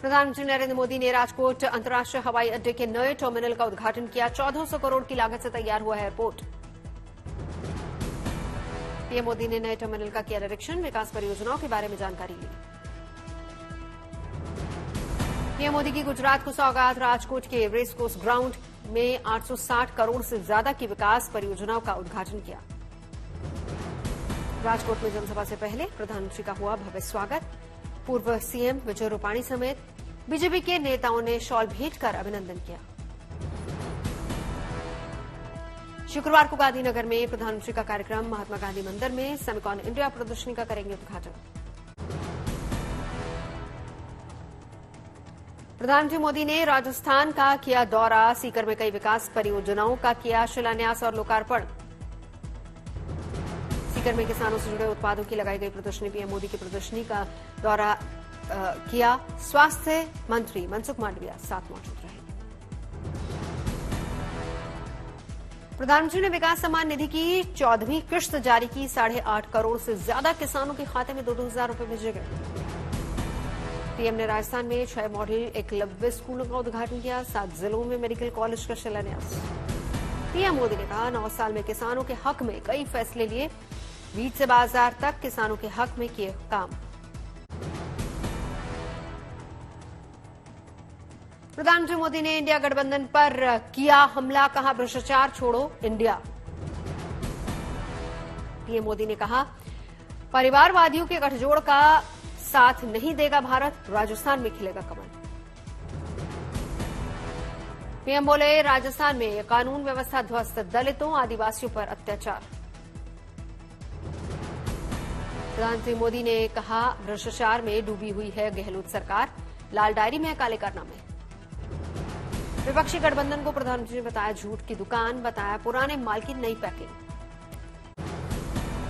प्रधानमंत्री नरेंद्र मोदी ने राजकोट अंतर्राष्ट्रीय हवाई अड्डे के नए टर्मिनल का उद्घाटन किया। 1400 करोड़ की लागत से तैयार हुआ एयरपोर्ट। पीएम मोदी ने नए टर्मिनल का किया निरीक्षण, विकास परियोजनाओं के बारे में जानकारी ली। पीएम मोदी की गुजरात को सौगात। राजकोट के रेसकोर्स ग्राउंड में 860 करोड़ से ज्यादा की विकास परियोजनाओं का उद्घाटन किया। राजकोट में जनसभा से पहले प्रधानमंत्री का हुआ भव्य स्वागत। पूर्व सीएम विजय रूपाणी समेत बीजेपी के नेताओं ने शॉल भेंट कर अभिनंदन किया। शुक्रवार को गांधीनगर में प्रधानमंत्री का कार्यक्रम। महात्मा गांधी मंदिर में सेमिकॉन इंडिया प्रदर्शनी का करेंगे उद्घाटन। प्रधानमंत्री मोदी ने राजस्थान का किया दौरा। सीकर में कई विकास परियोजनाओं का किया शिलान्यास और लोकार्पण। सीकर में किसानों से जुड़े उत्पादों की लगाई गई प्रदर्शनी। पीएम मोदी की प्रदर्शनी का दौरा किया। स्वास्थ्य मंत्री मनसुख मांडविया साथ मौजूद रहे। प्रधानमंत्री ने विकास सम्मान निधि की 14वीं किश्त जारी की। 8.5 करोड़ से ज्यादा किसानों के खाते में 2-2 हजार रुपए भेजे गए। पीएम ने राजस्थान में 6 मॉडल एकलव्य स्कूलों का उद्घाटन किया। 7 जिलों में मेडिकल कॉलेज का शिलान्यास। पीएम मोदी ने कहा 9 साल में किसानों के हक में कई फैसले लिए। बीज से बाजार तक किसानों के हक में किए काम। प्रधानमंत्री मोदी ने इंडिया गठबंधन पर किया हमला। कहा भ्रष्टाचार छोड़ो इंडिया। पीएम मोदी ने कहा परिवारवादियों के गठजोड़ का साथ नहीं देगा भारत। राजस्थान में खिलेगा कमल। पीएम बोले राजस्थान में कानून व्यवस्था ध्वस्त। दलितों आदिवासियों पर अत्याचार। प्रधानमंत्री मोदी ने कहा भ्रष्टाचार में डूबी हुई है गहलोत सरकार। लाल डायरी में है काले कारनामे। विपक्षी गठबंधन को प्रधानमंत्री ने बताया झूठ की दुकान। बताया पुराने माल की नई पैकिंग।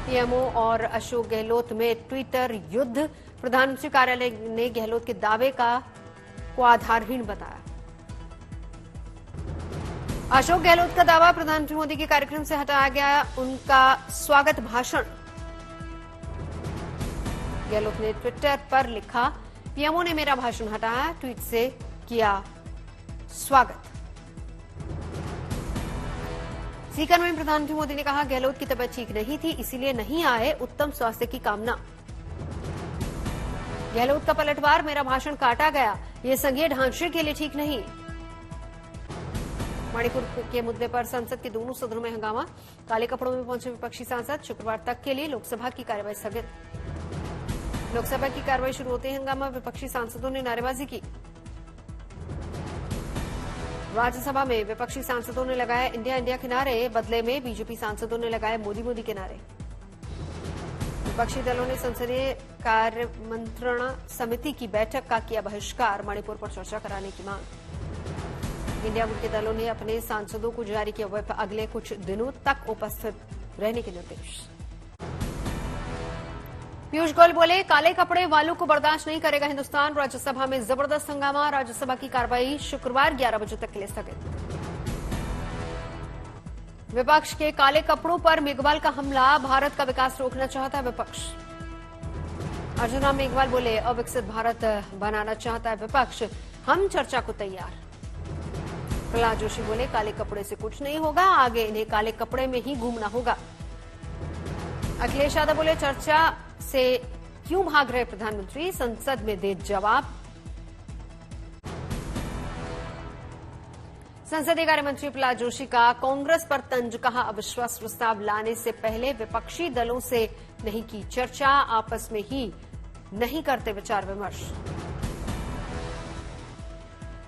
पीएमओ और अशोक गहलोत में ट्विटर युद्ध। प्रधानमंत्री कार्यालय ने गहलोत के दावे को आधारहीन बताया। अशोक गहलोत का दावा प्रधानमंत्री मोदी के कार्यक्रम से हटाया गया। उनका स्वागत भाषण। गहलोत ने ट्विटर पर लिखा पीएमओ ने मेरा भाषण हटाया। ट्वीट से किया स्वागत। सीकर में प्रधानमंत्री मोदी ने कहा गहलोत की तबीयत ठीक नहीं थी इसीलिए नहीं आए। उत्तम स्वास्थ्य की कामना। गहलोत का पलटवार मेरा भाषण काटा गया। ये संघीय ढांचे के लिए ठीक नहीं। मणिपुर के मुद्दे पर संसद के दोनों सदनों में हंगामा। काले कपड़ों में पहुंचे विपक्षी सांसद। शुक्रवार तक के लिए लोकसभा की कार्यवाही स्थगित। लोकसभा की कार्यवाही शुरू होते ही हंगामा। विपक्षी सांसदों ने नारेबाजी की। राज्यसभा में विपक्षी सांसदों ने लगाया इंडिया इंडिया के नारे। बदले में बीजेपी सांसदों ने लगाए मोदी मोदी के नारे। विपक्षी दलों ने संसदीय कार्य मंत्रणा समिति की बैठक का किया बहिष्कार। मणिपुर पर चर्चा कराने की मांग। इंडिया गुट के दलों ने अपने सांसदों को जारी किया व्हिप। अगले कुछ दिनों तक उपस्थित रहने के निर्देश। पीयूष गोयल बोले काले कपड़े वालों को बर्दाश्त नहीं करेगा हिंदुस्तान। राज्यसभा में जबरदस्त हंगामा। राज्यसभा की कार्रवाई शुक्रवार 11 बजे तक के लिए स्थगित। विपक्ष के काले कपड़ों पर मेघवाल का हमला। भारत का विकास रोकना चाहता है विपक्ष। अर्जुन राम मेघवाल बोले अविकसित भारत बनाना चाहता है विपक्ष। हम चर्चा को तैयार। प्रहलाद जोशी बोले काले कपड़े से कुछ नहीं होगा। आगे इन्हें काले कपड़े में ही घूमना होगा। अखिलेश यादव बोले चर्चा से क्यों भाग रहे प्रधानमंत्री। संसद में दे जवाब। संसदीय कार्य मंत्री प्रहलाद जोशी का कांग्रेस पर तंज। कहा अविश्वास प्रस्ताव लाने से पहले विपक्षी दलों से नहीं की चर्चा। आपस में ही नहीं करते विचार विमर्श।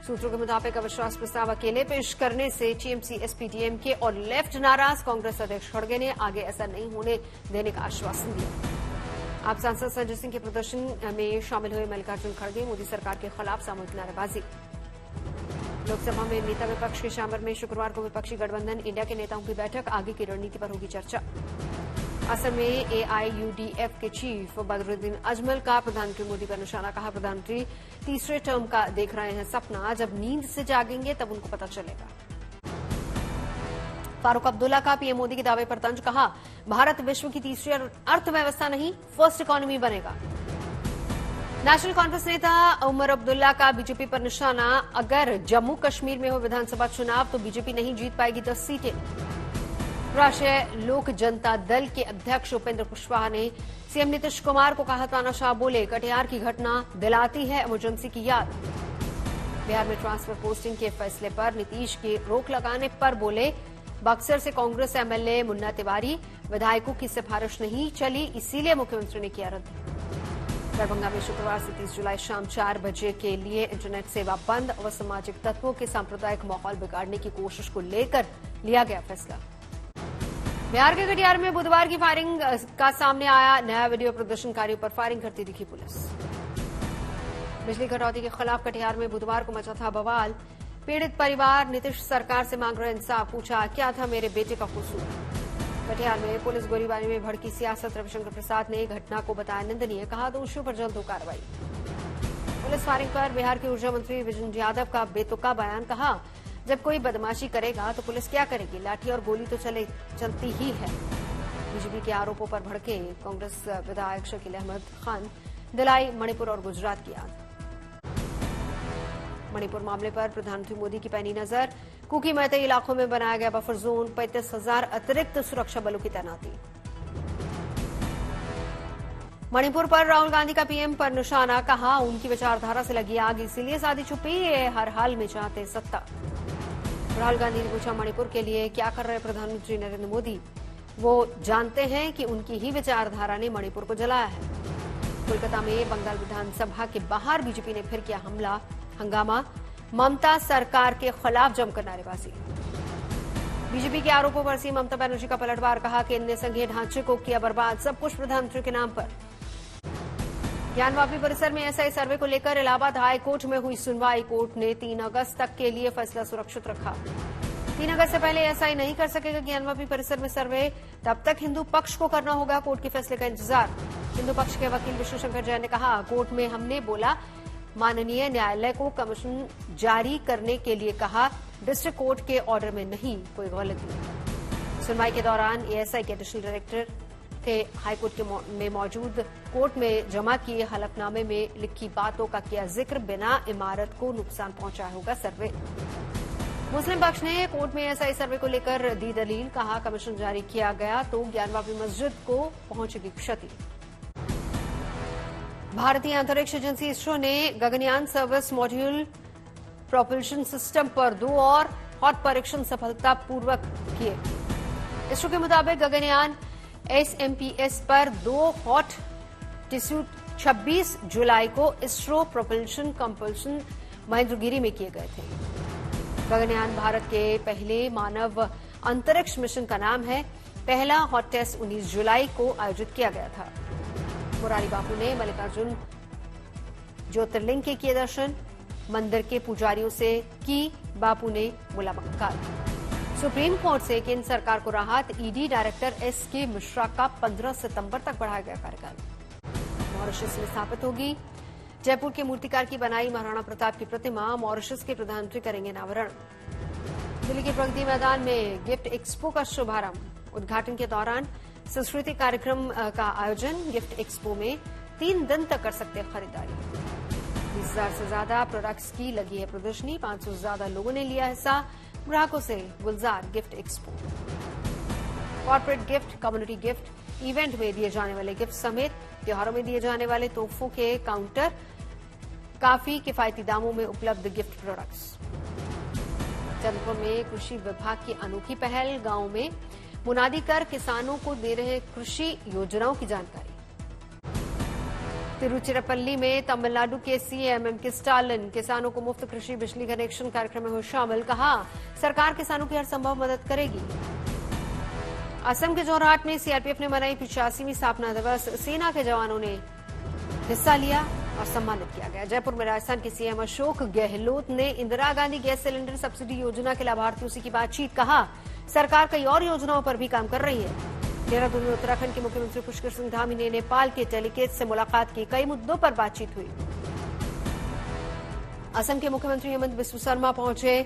सूत्रों के मुताबिक अविश्वास प्रस्ताव अकेले पेश करने से टीएमसी एसपी-डीएमके और लेफ्ट नाराज। कांग्रेस अध्यक्ष खड़गे ने आगे ऐसा नहीं होने देने का आश्वासन दिया। आप सांसद संजय सिंह के प्रदर्शन में शामिल हुए मल्लिकार्जुन खड़गे। मोदी सरकार के खिलाफ सामूहिक नारेबाजी। लोकसभा में नेता विपक्ष के शामिल में शुक्रवार को विपक्षी गठबंधन इंडिया के नेताओं की बैठक। आगे की रणनीति पर होगी चर्चा। असम में एआईयूडीएफ के चीफ बदरुद्दीन अजमल का प्रधानमंत्री मोदी पर निशाना। कहा प्रधानमंत्री तीसरे टर्म का देख रहे हैं सपना। जब नींद से जागेंगे तब उनको पता चलेगा। फारूक अब्दुल्ला का पीएम मोदी के दावे पर तंज। कहा भारत विश्व की तीसरी अर्थव्यवस्था नहीं फर्स्ट इकोनॉमी बनेगा। नेशनल कॉन्फ्रेंस नेता उमर अब्दुल्ला का बीजेपी पर निशाना। अगर जम्मू कश्मीर में हो विधानसभा चुनाव तो बीजेपी नहीं जीत पाएगी 10 सीटें। राष्ट्रीय लोक जनता दल के अध्यक्ष उपेंद्र कुशवाहा ने सीएम नीतीश कुमार को कहा, तानाशाह बोले कटिहार की घटना दिलाती है इमरजेंसी की याद। बिहार में ट्रांसफर पोस्टिंग के फैसले पर नीतीश की रोक लगाने पर बोले, बक्सर से कांग्रेस एमएलए मुन्ना तिवारी, विधायकों की सिफारिश नहीं चली इसीलिए मुख्यमंत्री ने किया रद्द। दरभंगा में शुक्रवार से 30 जुलाई शाम 4 बजे के लिए इंटरनेट सेवा बंद। असामाजिक तत्वों के सांप्रदायिक माहौल बिगाड़ने की कोशिश को लेकर लिया गया फैसला। बिहार के कटिहार में बुधवार की फायरिंग का सामने आया नया वीडियो। प्रदर्शनकारियों पर फायरिंग करती दिखी पुलिस। बिजली कटौती के खिलाफ कटिहार में बुधवार को मचा था बवाल। पीड़ित परिवार नीतीश सरकार से मांग रहे इंसाफ। पूछा, क्या था मेरे बेटे का कसूर। कटिहार में पुलिस गोलीबारी में भड़की सियासत। रविशंकर प्रसाद ने घटना को बताया निंदनीय। कहा, दोषियों पर जल्द हो कार्रवाई। पुलिस फायरिंग पर बिहार के ऊर्जा मंत्री विजेंद्र यादव का बेतुका बयान। कहा, जब कोई बदमाशी करेगा तो पुलिस क्या करेगी, लाठी और गोली तो चलती ही है। बीजेपी के आरोपों पर भड़के कांग्रेस विधायक शकील अहमद खान दिलाई मणिपुर और गुजरात की याद। मणिपुर मामले पर प्रधानमंत्री मोदी की पैनी नजर। कुकी मैतेई इलाकों में बनाया गया बफर जोन। 35,000 अतिरिक्त सुरक्षा बलों की तैनाती। मणिपुर पर राहुल गांधी का पीएम पर निशाना। कहा, उनकी विचारधारा से लगी आग इसीलिए सादी छुपी, ये हर हाल में चाहते सत्ता। राहुल गांधी ने पूछा, मणिपुर के लिए क्या कर रहे प्रधानमंत्री नरेंद्र मोदी। वो जानते हैं कि उनकी ही विचारधारा ने मणिपुर को जलाया है। कोलकाता में बंगाल विधानसभा के बाहर बीजेपी ने फिर किया हंगामा। ममता सरकार के खिलाफ जमकर नारेबाजी। बीजेपी के आरोपों पर सीएम ममता बनर्जी का पलटवार। कहा कि इनने संघीय ढांचे को किया बर्बाद, सब कुछ प्रधानमंत्री के नाम पर। ज्ञानवापी परिसर में एसआई सर्वे को लेकर इलाहाबाद हाई कोर्ट में हुई सुनवाई। कोर्ट ने 3 अगस्त तक के लिए फैसला सुरक्षित रखा। 3 अगस्त से पहले एसआई नहीं कर सकेगा ज्ञानवापी परिसर में सर्वे, तब तक हिंदू पक्ष को करना होगा कोर्ट के फैसले का इंतजार। हिंदू पक्ष के वकील विष्णु शंकर जैन ने कहा, कोर्ट में हमने बोला माननीय न्यायालय को कमीशन जारी करने के लिए कहा, डिस्ट्रिक्ट कोर्ट के ऑर्डर में नहीं कोई गलती। सुनवाई के दौरान एएसआई के एडिशनल डायरेक्टर थे। हाईकोर्ट में मौजूद कोर्ट में जमा किए हलफनामे में लिखी बातों का किया जिक्र। बिना इमारत को नुकसान पहुंचाया होगा सर्वे। मुस्लिम पक्ष ने कोर्ट में एएसआई सर्वे को लेकर दी दलील। कहा, कमीशन जारी किया गया तो ज्ञानवापी मस्जिद को पहुंचेगी क्षति। भारतीय अंतरिक्ष एजेंसी इसरो ने Gaganyaan service module propulsion system पर 2 और हॉट परीक्षण सफलतापूर्वक किए। इसरो के मुताबिक गगनयान एसएमपीएस पर 2 हॉट टिश्यू 26 जुलाई को इसरो प्रोपल्शन कंपल्शन महेंद्रगिरी में किए गए थे। गगनयान भारत के पहले मानव अंतरिक्ष मिशन का नाम है। पहला हॉट टेस्ट 19 जुलाई को आयोजित किया गया था। मुरारी बापू ने मल्लिकार्जुन ज्योतिर्लिंग के किए दर्शन। मंदिर के पुजारियों से की बापू ने मुलाकात। सुप्रीम कोर्ट से केंद्र सरकार को राहत। ईडी डायरेक्टर एसके मिश्रा का 15 सितंबर तक बढ़ाया गया कार्यकाल। मॉरिशस में स्थापित होगी। जयपुर के मूर्तिकार की बनाई महाराणा प्रताप की प्रतिमा मॉरिशस के प्रधानमंत्री करेंगे अनावरण। दिल्ली के प्रगति मैदान में गिफ्ट एक्सपो का शुभारंभ। उद्घाटन के दौरान सांस्कृतिक कार्यक्रम का आयोजन। गिफ्ट एक्सपो में 3 दिन तक कर सकते हैं खरीदारी। 20,000 से ज्यादा प्रोडक्ट्स की लगी है प्रदर्शनी। 500 से ज्यादा लोगों ने लिया हिस्सा। ग्राहकों से गुलजार gift expo. Corporate gift, community gift, event में दिए जाने वाले गिफ्ट समेत त्योहारों में दिए जाने वाले तोहफों के काउंटर। काफी किफायती दामों में उपलब्ध गिफ्ट प्रोडक्ट्स। चंद्रपुर में कृषि विभाग की अनोखी पहल। गांव में मुनादी कर किसानों को दे रहे कृषि योजनाओं की जानकारी। तिरुचिरापल्ली में तमिलनाडु के सीएम एमके स्टालिन किसानों को मुफ्त कृषि बिजली कनेक्शन कार्यक्रम में हुए शामिल। कहा, सरकार किसानों की हर संभव मदद करेगी। असम के जोरहाट में सीआरपीएफ ने मनाई 85वीं स्थापना दिवस। सेना के जवानों ने हिस्सा लिया और सम्मानित किया गया। जयपुर में राजस्थान के सीएम अशोक गहलोत ने Indira Gandhi gas cylinder subsidy योजना के लाभार्थियों से की बातचीत। कहा, सरकार कई और योजनाओं पर भी काम कर रही है। देहरादून में उत्तराखंड के मुख्यमंत्री पुष्कर सिंह धामी ने नेपाल के डेलीगेट से मुलाकात की। कई मुद्दों पर बातचीत हुई। असम के मुख्यमंत्री हेमंत बिस्व शर्मा पहुंचे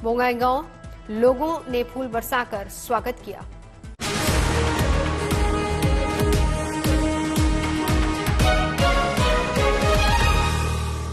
बोंगाईगांव। लोगों ने फूल बरसाकर स्वागत किया।